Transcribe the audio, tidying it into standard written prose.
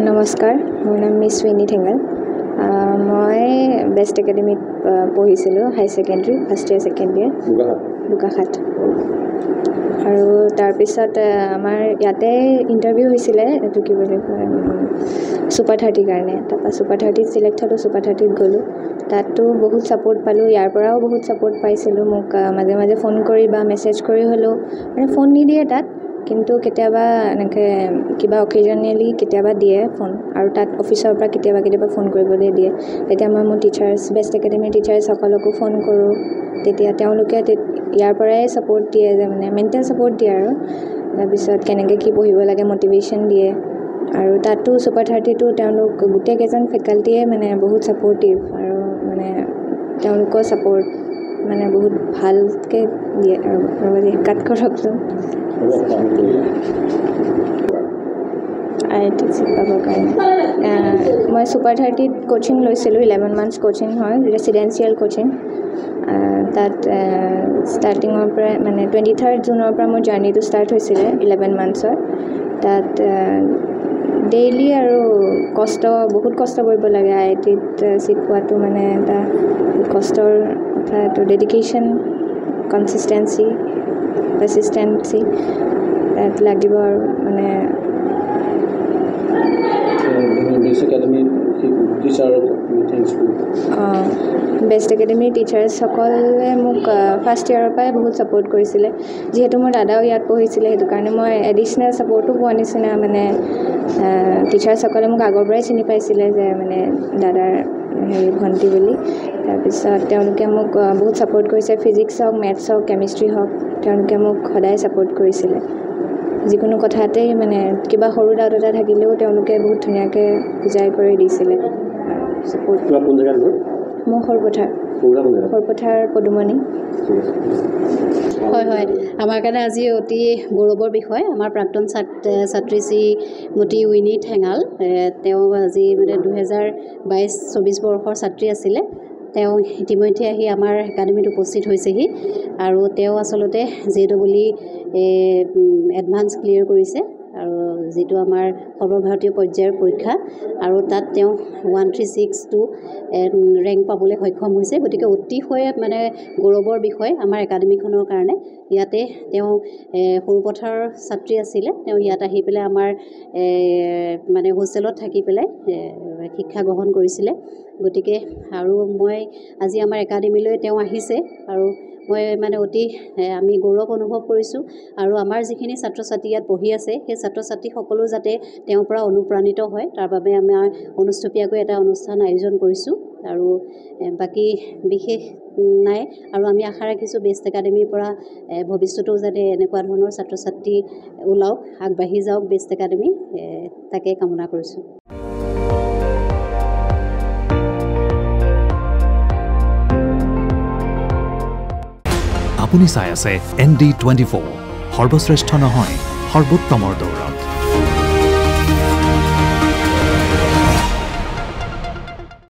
নমস্কাৰ, মোৰ নাম মিছ উইনি ঠেঙাল। মই বেষ্ট একাডেমিত পঢ়িছিলোঁ high secondary first year second year Bokakhat. আৰু তাৰপিছত আমাৰ ইয়াতে ইণ্টাৰভিউ হৈছিলে, এইটো কি বুলি কয় ছুপাৰ 30 কাৰণে। তাৰপৰা ছুপাৰ 30ত চিলেক্ট হ'লোঁ, ছুপাৰ 30ত গ'লোঁ। তাতো বহুত ছাপোৰ্ট পালোঁ, ইয়াৰ পৰাও বহুত ছাপোৰ্ট পাইছিলোঁ। মোক মাজে মাজে ফোন কৰি বা মেছেজ কৰি হ'লেও, মানে ফোন নিদিয়ে তাত, কিন্তু কেতিয়াবা এনেকৈ কিবা অকেজনেলি কেতিয়াবা দিয়ে ফোন, আৰু তাত অফিচৰ পৰা কেতিয়াবা ফোন কৰিবলৈ দিয়ে। তেতিয়া মই মোৰ টিচাৰ্ছ, বেষ্ট একাডেমিৰ টিচাৰ্ছসকলকো ফোন কৰোঁ। তেতিয়া তেওঁলোকে ইয়াৰ পৰাই ছাপোৰ্ট দিয়ে, যে মানে মেণ্টেল ছাপোৰ্ট দিয়ে আৰু তাৰপিছত কেনেকৈ কি পঢ়িব লাগে মটিভেশ্যন দিয়ে। আৰু তাতো ছুপাৰ 30টো তেওঁলোক গোটেইকেইজন ফেকাল্টিয়ে মানে বহুত ছাপোৰ্টিভ, আৰু মানে তেওঁলোকৰ ছাপোৰ্ট মানে বহুত ভালকৈ দিয়ে। আৰু কাট কৰকচোন IIT পাবৰ কাৰণে মই ছুপাৰ 30ত কোচিং লৈছিলোঁ। 11 months কোচিং হয়, ৰেচিডেঞ্চিয়েল কোচিং। তাত ষ্টাৰ্টিঙৰ পৰা মানে 23rd জুনৰ পৰা মোৰ জাৰ্ণিটো ষ্টাৰ্ট হৈছিলে 11 monthsৰ। তাত ডেইলি আৰু বহুত কষ্ট কৰিব লাগে। IITত চিট পোৱাটো মানে এটা বহুত কষ্টৰ কথা। এইটো ডেডিকেশ্যন, কনচিষ্টেঞ্চি, পাৰচিষ্টেঞ্চি তাত লাগিব। আৰু মানে বেষ্ট একাডেমিৰ টিচাৰ্ছসকলে মোক ফাৰ্ষ্ট ইয়েৰৰ পৰাই বহুত ছাপোৰ্ট কৰিছিলে। যিহেতু মোৰ দাদাও ইয়াত পঢ়িছিলে, সেইটো কাৰণে মই এডিশ্যনেল ছাপোৰ্টো পোৱা নিচিনা। মানে টিচাৰ্ছসকলে মোক আগৰ পৰাই চিনি পাইছিলে যে মানে দাদাৰ ভণ্টি বুলি। তাৰপিছত তেওঁলোকে মোক বহুত ছাপোৰ্ট কৰিছে। ফিজিক্স হওক, মেথছ হওক, কেমিষ্ট্ৰি হওক, তেওঁলোকে মোক সদায় ছাপোৰ্ট কৰিছিলে। যিকোনো কথাতেই মানে কিবা সৰু ডাউট এটা থাকিলেও তেওঁলোকে বহুত ধুনীয়াকৈ বুজাই কৰি দিছিলে। মোৰ সৰুপথাৰ পদুমণি। হয়, আমাৰ কাৰণে আজি অতি গৌৰৱৰ বিষয়। আমাৰ প্ৰাক্তন ছাত্ৰী শ্ৰীমতী উইনি ঠেঙাল, তেওঁ আজি মানে 2022-24 বৰ্ষৰ ছাত্ৰী আছিলে। তেওঁ ইতিমধ্যে আহি আমাৰ একাডেমিত উপস্থিত হৈছেহি, আৰু তেওঁ আচলতে JEE এডভান্স ক্লিয়াৰ কৰিছে, আৰু যিটো আমাৰ সৰ্বভাৰতীয় পৰ্যায়ৰ পৰীক্ষা, আৰু তাত তেওঁ 136 ৰেংক পাবলৈ সক্ষম হৈছে। গতিকে অতিশয় মানে গৌৰৱৰ বিষয় আমাৰ একাডেমিখনৰ কাৰণে। ইয়াতে তেওঁ সৰুপথাৰৰ ছাত্ৰী আছিলে, তেওঁ ইয়াত আহি পেলাই আমাৰ মানে হোষ্টেলত থাকি পেলাই শিক্ষা গ্ৰহণ কৰিছিলে। গতিকে আৰু মই আজি আমাৰ একাডেমিলৈ তেওঁ আহিছে, আৰু মই মানে আমি গৌৰৱ অনুভৱ কৰিছোঁ। আৰু আমাৰ যিখিনি ছাত্ৰ ছাত্ৰী ইয়াত পঢ়ি আছে, সেই ছাত্ৰ ছাত্ৰীসকলো যাতে তেওঁৰ পৰা অনুপ্ৰাণিত হয়, তাৰ বাবে আমাৰ অনুষ্টুপীয়াকৈ এটা অনুষ্ঠান আয়োজন কৰিছোঁ। আৰু বাকী বিশেষ নাই, আৰু আমি আশা ৰাখিছোঁ বেষ্ট একাডেমিৰ পৰা ভৱিষ্যতেও যাতে এনেকুৱা ধৰণৰ ছাত্ৰ ছাত্ৰী ওলাওক, আগবাঢ়ি যাওক বেষ্ট একাডেমি, তাকে কামনা কৰিছোঁ। আপুনি চাই আছে ND24 সৰ্বশ্ৰেষ্ঠ নহয় সৰ্বোত্তমৰ দৌৰত